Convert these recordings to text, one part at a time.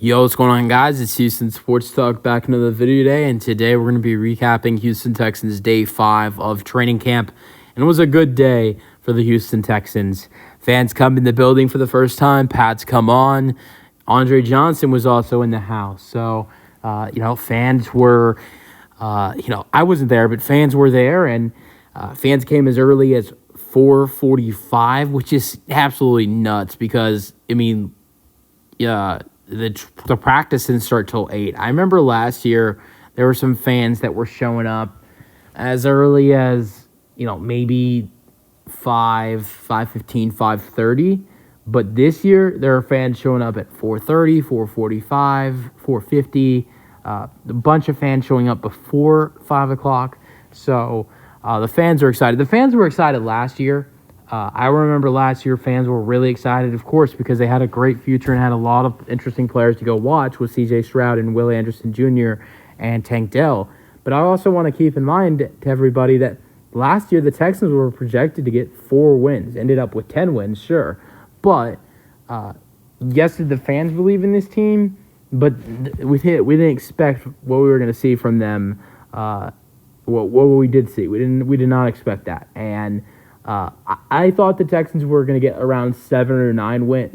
Yo, what's going on, guys? It's Houston Sports Talk back into the video today, and today we're going to be recapping Houston Texans Day 5 of training camp, and it was a good day for the Houston Texans. Fans come in the building for the first time, pads come on. Andre Johnson was also in the house, so, fans were, I wasn't there, but fans were there, and fans came as early as 4:45, which is absolutely nuts because, the practice didn't start till 8. I remember last year there were some fans that were showing up as early as, maybe 5:15, 5:30. But this year there are fans showing up at 4:30, 4:45, 4:50. A bunch of fans showing up before 5 o'clock. So the fans are excited. The fans were excited last year. I remember last year fans were really excited, of course, because they had a great future and had a lot of interesting players to go watch with C.J. Stroud and Will Anderson Jr. and Tank Dell. But I also want to keep in mind to everybody that last year the Texans were projected to get 4 wins, ended up with 10 wins, sure. But yes, did the fans believe in this team? But we didn't expect what we were going to see from them. What we did see, we did not expect that, and I thought the Texans were going to get around 7 or 9 wins.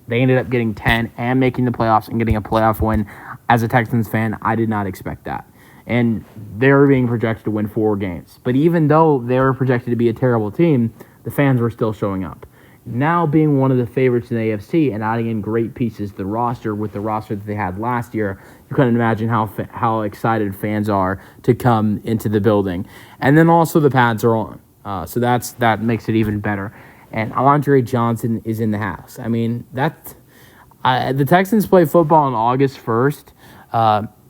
They ended up getting 10 and making the playoffs and getting a playoff win. As a Texans fan, I did not expect that. And they were being projected to win 4 games. But even though they were projected to be a terrible team, the fans were still showing up. Now being one of the favorites in the AFC and adding in great pieces to the roster with the roster that they had last year, you couldn't imagine how excited fans are to come into the building. And then also the pads are on. So that makes it even better. And Andre Johnson is in the house. The Texans play football on August 1st,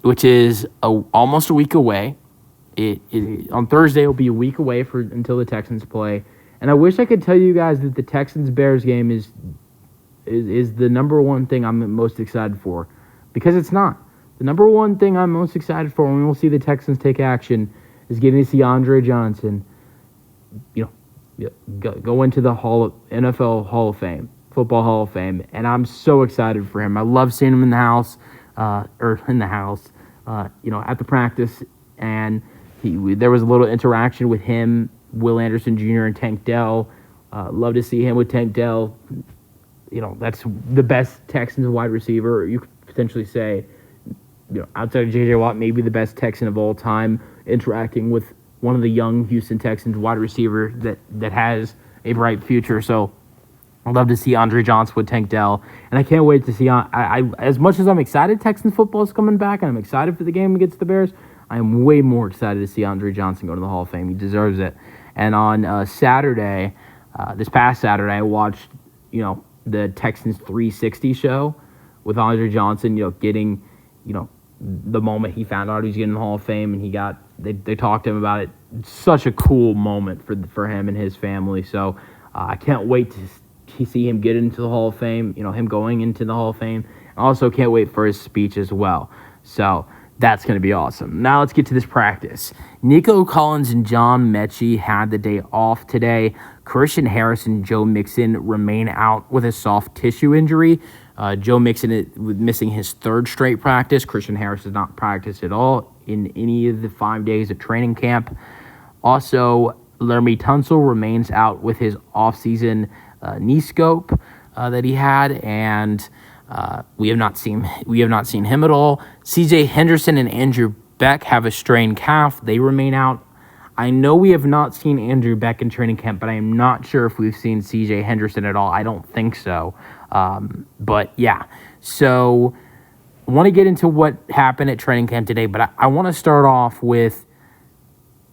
which is almost a week away. On Thursday, it'll be a week away until the Texans play. And I wish I could tell you guys that the Texans-Bears game is the number one thing I'm most excited for, because it's not. The number one thing I'm most excited for when we'll see the Texans take action is getting to see Andre Johnson go into the NFL Hall of Fame, Football Hall of Fame, and I'm so excited for him. I love seeing him in the house, at the practice, and there was a little interaction with him, Will Anderson Jr. and Tank Dell. Love to see him with Tank Dell. That's the best Texans wide receiver. You could potentially say, outside of J.J. Watt, maybe the best Texan of all time, interacting with one of the young Houston Texans wide receiver that has a bright future. So I'd love to see Andre Johnson with Tank Dell. And I can't wait to see, as much as I'm excited Texans football is coming back and I'm excited for the game against the Bears, I am way more excited to see Andre Johnson go to the Hall of Fame. He deserves it. And on Saturday, this past Saturday, I watched, the Texans 360 show with Andre Johnson, getting, the moment he found out he was getting in the Hall of Fame, and they talked to him about it. It's such a cool moment for him and his family. So I can't wait to see him get into the Hall of Fame, him going into the Hall of Fame. I also can't wait for his speech as well. So that's going to be awesome. Now let's get to this practice. Nico Collins and John Mechie had the day off today. Christian Harris and Joe Mixon remain out with a soft tissue injury. Joe Mixon is missing his 3rd straight practice. Christian Harris has not practiced at all in any of the 5 days of training camp. Also, Laremy Tunsil remains out with his offseason knee scope that he had, and we have not seen him at all. C.J. Henderson and Andrew Beck have a strained calf. They remain out. I know we have not seen Andrew Beck in training camp, but I am not sure if we've seen C.J. Henderson at all. I don't think so. But yeah, so I want to get into what happened at training camp today, but I want to start off with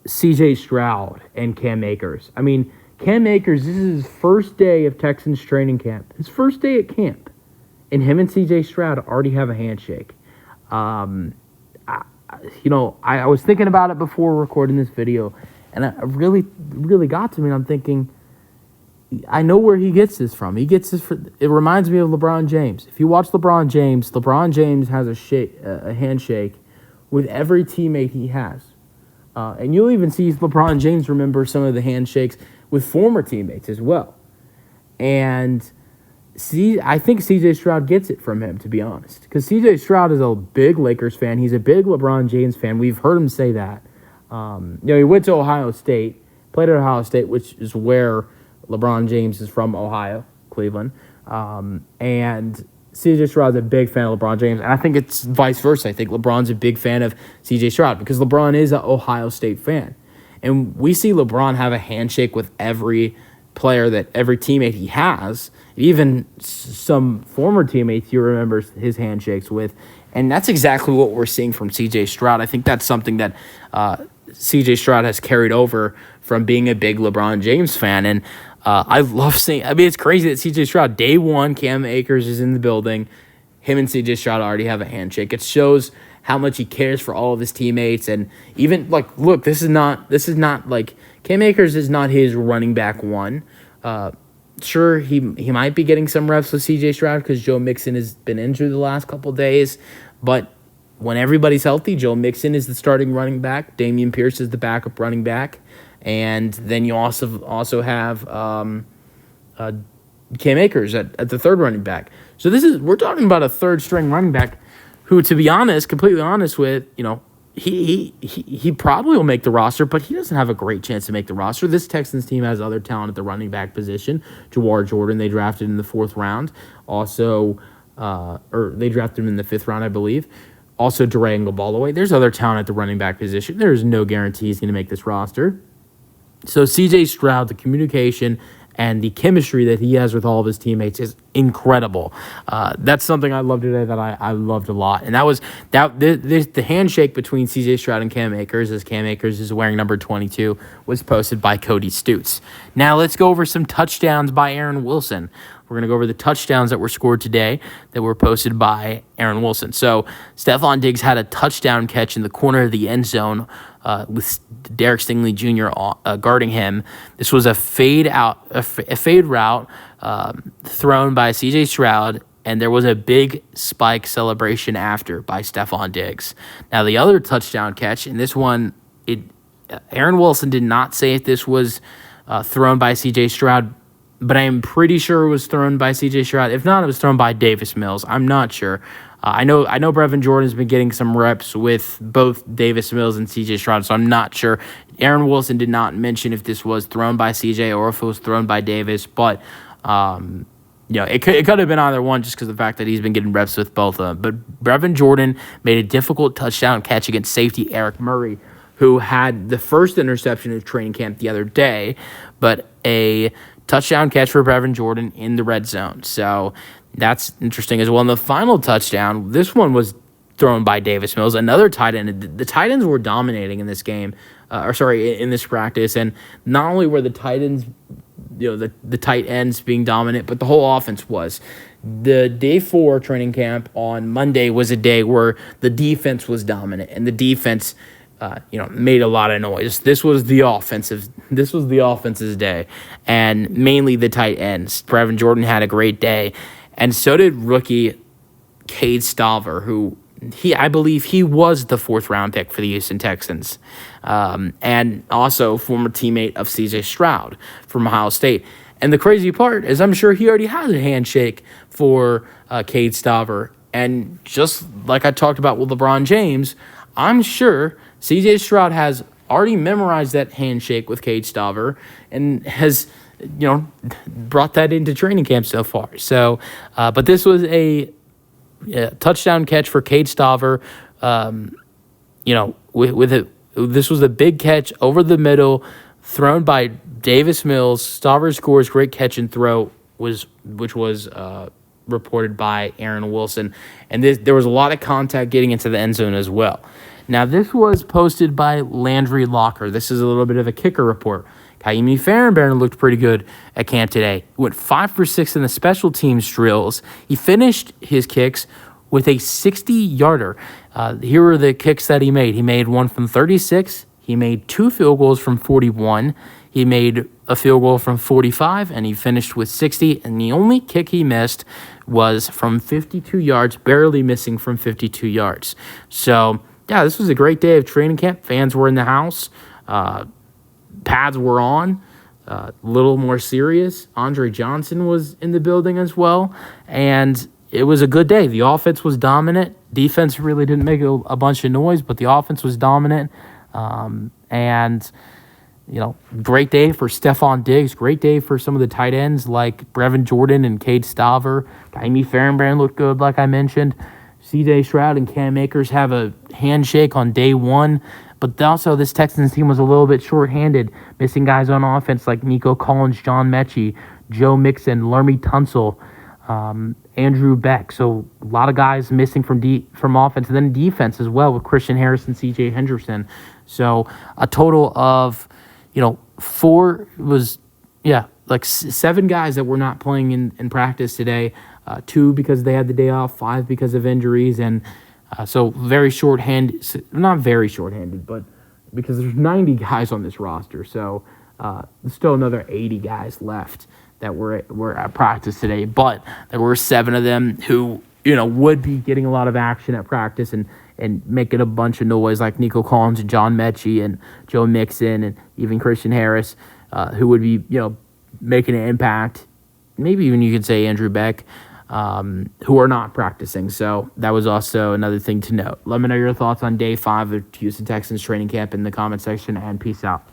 C.J. Stroud and Cam Akers. Cam Akers, this is his first day of Texans training camp. His first day at camp. And him and C.J. Stroud already have a handshake. I was thinking about it before recording this video, and it really, really got to me. And I'm thinking, I know where he gets this from. He gets this it reminds me of LeBron James. If you watch LeBron James has a handshake with every teammate he has. And you'll even see LeBron James remember some of the handshakes with former teammates as well. And I think C.J. Stroud gets it from him, to be honest, because C.J. Stroud is a big Lakers fan. He's a big LeBron James fan. We've heard him say that. He went to Ohio State, played at Ohio State, which is where LeBron James is from, Ohio, Cleveland. And C.J. Stroud's a big fan of LeBron James, and I think it's vice versa. I think LeBron's a big fan of C.J. Stroud because LeBron is an Ohio State fan. And we see LeBron have a handshake with every player, every teammate he has, even some former teammates he remembers his handshakes with. And that's exactly what we're seeing from C.J. Stroud. I think that's something that C.J. Stroud has carried over from being a big LeBron James fan. And I love seeing, it's crazy that C.J. Stroud, day one, Cam Akers is in the building. Him and C.J. Stroud already have a handshake. It shows how much he cares for all of his teammates. And even, look, this is not Cam Akers is not his running back one. Sure, he might be getting some reps with C.J. Stroud because Joe Mixon has been injured the last couple of days. But when everybody's healthy, Joe Mixon is the starting running back. Dameon Pierce is the backup running back. And then you also have Cam Akers at the third running back. So we're talking about a third string running back who, to be honest, completely honest with, he probably will make the roster, but he doesn't have a great chance to make the roster. This Texans team has other talent at the running back position. Jawar Jordan, they drafted in the 4th round. Also, or they drafted him in the 5th round, I believe. Also, Durango Ballaway. There's other talent at the running back position. There's no guarantee he's going to make this roster. So C.J. Stroud, the communication and the chemistry that he has with all of his teammates is incredible. That's something I loved today that I loved a lot. And that was the handshake between C.J. Stroud and Cam Akers, as Cam Akers is wearing number 22, was posted by Cody Stutes. Now let's go over some touchdowns by Aaron Wilson. We're going to go over the touchdowns that were scored today that were posted by Aaron Wilson. So Stephon Diggs had a touchdown catch in the corner of the end zone with Derek Stingley Jr. Guarding him. This was a fade route thrown by C.J. Stroud, and there was a big spike celebration after by Stephon Diggs. Now the other touchdown catch, and this one, Aaron Wilson did not say if this was thrown by C.J. Stroud, but I am pretty sure it was thrown by C.J. Stroud. If not, it was thrown by Davis Mills. I'm not sure. I know Brevin Jordan's been getting some reps with both Davis Mills and C.J. Stroud, so I'm not sure. Aaron Wilson did not mention if this was thrown by C.J. or if it was thrown by Davis, but it could have been either one just because of the fact that he's been getting reps with both of them. But Brevin Jordan made a difficult touchdown catch against safety Eric Murray, who had the first interception of training camp the other day, but a touchdown catch for Brevin Jordan in the red zone. So that's interesting as well. And the final touchdown, this one was thrown by Davis Mills, another tight end. The tight ends were dominating in this game, in this practice. And not only were the tight ends, the tight ends being dominant, but the whole offense was. The day 4 training camp on Monday was a day where the defense was dominant, and the defense made a lot of noise. This was the offense's day, and mainly the tight ends. Brevin Jordan had a great day, and so did rookie Cade Stover, who I believe he was the 4th round pick for the Houston Texans, and also former teammate of C.J. Stroud from Ohio State. And the crazy part is I'm sure he already has a handshake for Cade Stover, and just like I talked about with LeBron James, I'm sure C.J. Stroud has already memorized that handshake with Cade Stover and has, brought that into training camp so far. So, but this was a touchdown catch for Cade Stover. This was a big catch over the middle, thrown by Davis Mills. Stover scores, great catch and throw, which was reported by Aaron Wilson. And there was a lot of contact getting into the end zone as well. Now, this was posted by Landry Locker. This is a little bit of a kicker report. Kaimi Farrenbairn looked pretty good at camp today. He went 5 for 6 in the special teams drills. He finished his kicks with a 60-yarder. Here are the kicks that he made. He made one from 36. He made 2 field goals from 41. He made a field goal from 45, and he finished with 60. And the only kick he missed was from 52 yards, barely missing from 52 yards. So, yeah, this was a great day of training camp. Fans were in the house. Pads were on. little more serious. Andre Johnson was in the building as well, and it was a good day. The offense was dominant. Defense really didn't make a bunch of noise, but the offense was dominant. And great day for Stephon Diggs. Great day for some of the tight ends like Brevin Jordan and Cade Stover. Taimi Farrenbrand looked good, like I mentioned. C.J. Stroud and Cam Akers have a handshake on day one. But also, this Texans team was a little bit shorthanded, missing guys on offense like Nico Collins, John Mechie, Joe Mixon, Lermy Tunsil, Andrew Beck. So a lot of guys missing from offense, and then defense as well with Christian Harris and C.J. Henderson. So a total of, seven guys that were not playing in practice today. 2 because they had the day off, 5 because of injuries, and so very shorthanded. Not very shorthanded, but because there's 90 guys on this roster, so there's still another 80 guys left that were at practice today. But there were 7 of them who would be getting a lot of action at practice and making a bunch of noise, like Nico Collins and John Mechie and Joe Mixon and even Christian Harris, who would be making an impact. Maybe even you could say Andrew Beck, who are not practicing. So that was also another thing to note. Let me know your thoughts on day 5 of Houston Texans training camp in the comment section, and peace out.